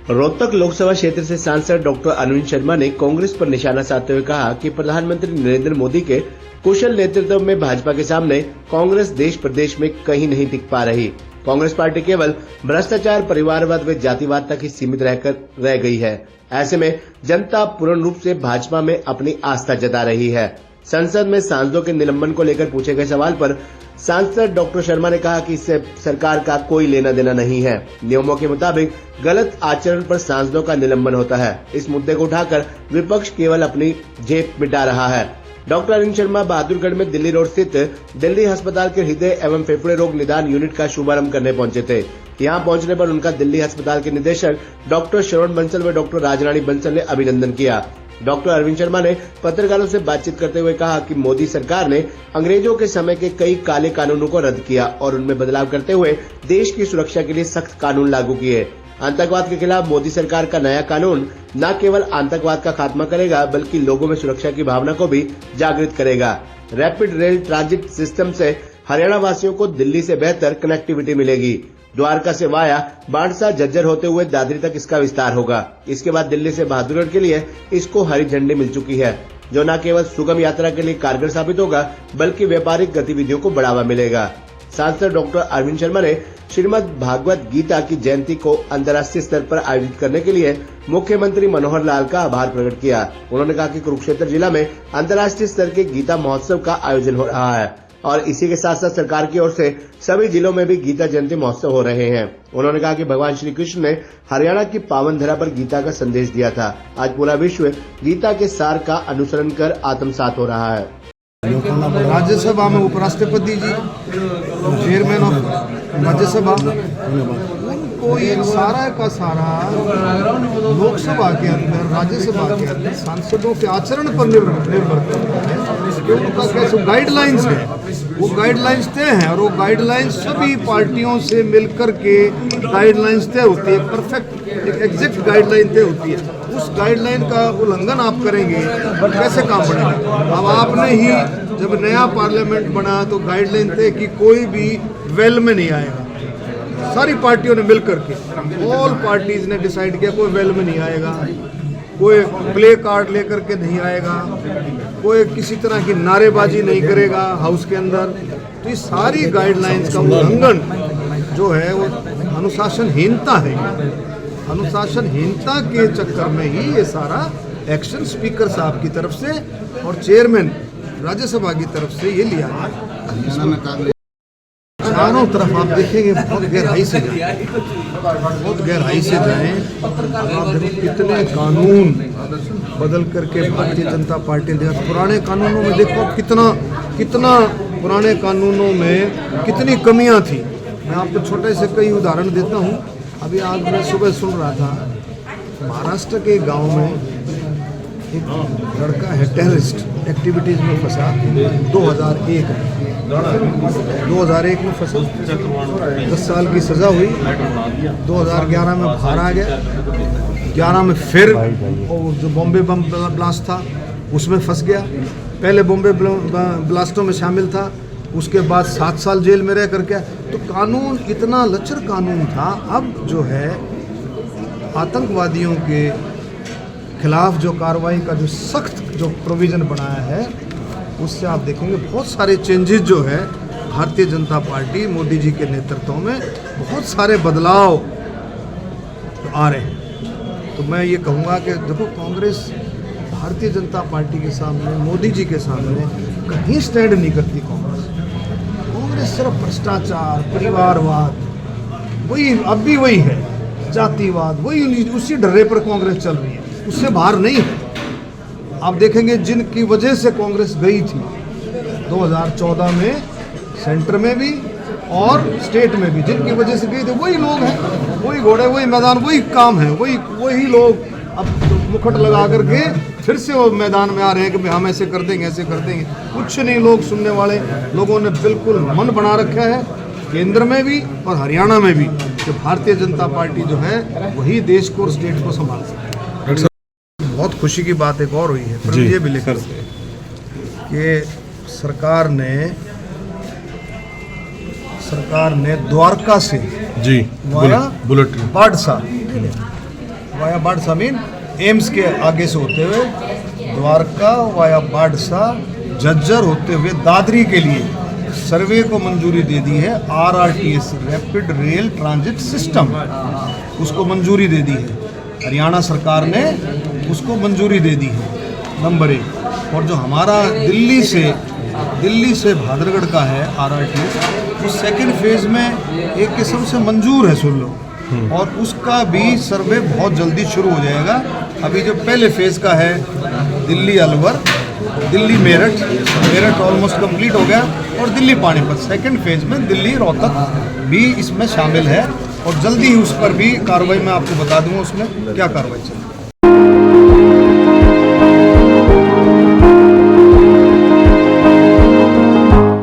रोहतक लोकसभा क्षेत्र से सांसद डॉक्टर अरविंद शर्मा ने कांग्रेस पर निशाना साधते हुए कहा कि प्रधानमंत्री नरेंद्र मोदी के कुशल नेतृत्व में भाजपा के सामने कांग्रेस देश प्रदेश में कहीं नहीं टिक पा रही। कांग्रेस पार्टी केवल भ्रष्टाचार, परिवारवाद व जातिवाद तक ही सीमित रह गई है। ऐसे में जनता पूर्ण रूप से भाजपा में अपनी आस्था जता रही है। संसद में सांसदों के निलंबन को लेकर पूछे गए सवाल पर सांसद डॉक्टर शर्मा ने कहा कि इससे सरकार का कोई लेना देना नहीं है। नियमों के मुताबिक गलत आचरण पर सांसदों का निलंबन होता है। इस मुद्दे को उठाकर विपक्ष केवल अपनी जेब मिटा रहा है। डॉक्टर अरविंद शर्मा बहादुरगढ़ में दिल्ली रोड स्थित दिल्ली अस्पताल के हृदय एवं फेफड़े रोग निदान यूनिट का शुभारंभ करने पहुंचे थे। यहां पहुंचने पर उनका दिल्ली अस्पताल के निदेशक डॉक्टर श्रवण बंसल व डॉक्टर राजरानी बंसल ने अभिनंदन किया। डॉक्टर अरविंद शर्मा ने पत्रकारों से बातचीत करते हुए कहा कि मोदी सरकार ने अंग्रेजों के समय के कई काले कानूनों को रद्द किया और उनमें बदलाव करते हुए देश की सुरक्षा के लिए सख्त कानून लागू किए। आतंकवाद के खिलाफ मोदी सरकार का नया कानून न केवल आतंकवाद का खात्मा करेगा बल्कि लोगों में सुरक्षा की भावना को भी जागृत करेगा। रैपिड रेल ट्रांजिट सिस्टम से हरियाणा वासियों को दिल्ली से बेहतर कनेक्टिविटी मिलेगी। द्वारका से वाया बांडसा झज्जर होते हुए दादरी तक इसका विस्तार होगा। इसके बाद दिल्ली से बहादुरगढ़ के लिए इसको हरी झंडी मिल चुकी है, जो न केवल सुगम यात्रा के लिए कारगर साबित होगा बल्कि व्यापारिक गतिविधियों को बढ़ावा मिलेगा। सांसद डॉक्टर अरविंद शर्मा ने श्रीमद् भागवत गीता की जयंती को अंतर्राष्ट्रीय स्तर पर आयोजित करने के लिए मुख्यमंत्री मनोहर लाल का आभार प्रकट किया। उन्होंने कहा कि कुरुक्षेत्र जिला में अंतर्राष्ट्रीय स्तर के गीता महोत्सव का आयोजन हो रहा है और इसी के साथ साथ सरकार की ओर से सभी जिलों में भी गीता जयंती महोत्सव हो रहे हैं। उन्होंने कहा कि भगवान श्री कृष्ण ने हरियाणा की पावन धरा पर गीता का संदेश दिया था। आज पूरा विश्व गीता के सार का अनुसरण कर आत्मसात हो रहा है। राज्यसभा में उपराष्ट्रपति जी, चेयरमैन ऑफ राज्यसभा, उनको ये सारा का सारा लोकसभा के अंदर, राज्यसभा के अंदर सांसदों के आचरण पर निर्भर करता है। उनका कैसे गाइडलाइंस है, वो गाइडलाइंस तय है और वो गाइडलाइंस सभी पार्टियों से मिलकर के गाइडलाइंस तय होती है। परफेक्ट एक एग्जैक्ट गाइडलाइन तय होती है। उस गाइडलाइन का उल्लंघन आप करेंगे कैसे काम बढ़ेगा। अब आपने ही जब नया पार्लियामेंट बना तो गाइडलाइन तय कि कोई भी वेल में नहीं आएगा। सारी पार्टियों ने मिलकर के, ऑल पार्टीज ने डिसाइड किया कोई वेल में नहीं आएगा, कोई प्ले कार्ड लेकर के नहीं आएगा, कोई किसी तरह की नारेबाजी नहीं करेगा हाउस के अंदर। तो ये सारी गाइडलाइंस का उल्लंघन जो है वो अनुशासनहीनता है। अनुशासनहीनता के चक्कर में ही ये सारा एक्शन स्पीकर साहब की तरफ से और चेयरमैन राज्यसभा की तरफ से ये लिया है। चारों तरफ आप देखेंगे बहुत गहराई से जाएं, बहुत गहराई से जाएं। आप देखो कितने कानून बदल करके भारतीय जनता पार्टी ने, पुराने कानूनों में देखो आप कितना पुराने कानूनों में कितनी कमियां थी। मैं आपको छोटे से कई उदाहरण देता हूं। अभी आज मैं सुबह सुन रहा था, महाराष्ट्र के गांव में एक लड़का है टेररिस्ट एक्टिविटीज़ में फंसा। 2001 में फंसा, 10 साल की सज़ा हुई। 2011 में बाहर आ गया। 11 में फिर और जो बॉम्बे बम ब्लास्ट था उसमें फंस गया। पहले बॉम्बे ब्लास्टों में शामिल था, उसके बाद 7 साल जेल में रह करके। तो कानून इतना लचर कानून था। अब जो है आतंकवादियों के खिलाफ जो कार्रवाई का जो सख्त जो प्रोविज़न बनाया है, उससे आप देखेंगे बहुत सारे चेंजेस जो है भारतीय जनता पार्टी मोदी जी के नेतृत्व में बहुत सारे बदलाव आ रहे हैं। तो मैं ये कहूँगा कि देखो कांग्रेस भारतीय जनता पार्टी के सामने, मोदी जी के सामने कहीं स्टैंड नहीं करती। कांग्रेस सिर्फ भ्रष्टाचार, परिवारवाद, वही अब भी वही है, जातिवाद, वही उसी डर्रे पर कांग्रेस चल रही है, उससे बाहर नहीं है। आप देखेंगे जिनकी वजह से कांग्रेस गई थी 2014 में सेंटर में भी और स्टेट में भी, जिनकी वजह से गई थी वही लोग हैं, वही घोड़े, वही मैदान, वही काम है, वही लोग अब मुकुट लगा करके फिर से वो मैदान में आ रहे हैं कि हम ऐसे कर देंगे, ऐसे कर देंगे। कुछ नहीं, लोग सुनने वाले लोगों ने बिल्कुल मन बना रखा है केंद्र में भी और हरियाणा में भी कि भारतीय जनता पार्टी जो है वही देश को और स्टेट को संभाल सकती है। बहुत खुशी की बात एक और हुई है, पर ये भी लिखा कि सरकार ने द्वारका से जी bullet बांडसा via Badsa mean AIIMS के आगे से होते हुए द्वारका वाया बाड़सा झज्जर होते हुए दादरी के लिए सर्वे को मंजूरी दे दी है। RRTS rapid rail transit system उसको मंजूरी दे दी है, हरियाणा सरकार ने उसको मंजूरी दे दी है, नंबर 1। और जो हमारा दिल्ली से भादरगढ़ का है RRTS, वो सेकंड फेज में एक किस्म से मंजूर है, सुन लो, और उसका भी सर्वे बहुत जल्दी शुरू हो जाएगा। अभी जो पहले फेज का है दिल्ली अलवर, दिल्ली मेरठ ऑलमोस्ट कंप्लीट हो गया, और दिल्ली पानीपत सेकंड फेज में दिल्ली रोहतक भी इसमें शामिल है, और जल्दी ही उस पर भी कार्रवाई मैं आपको बता दूंगा उसमें क्या कार्रवाई चल रही है।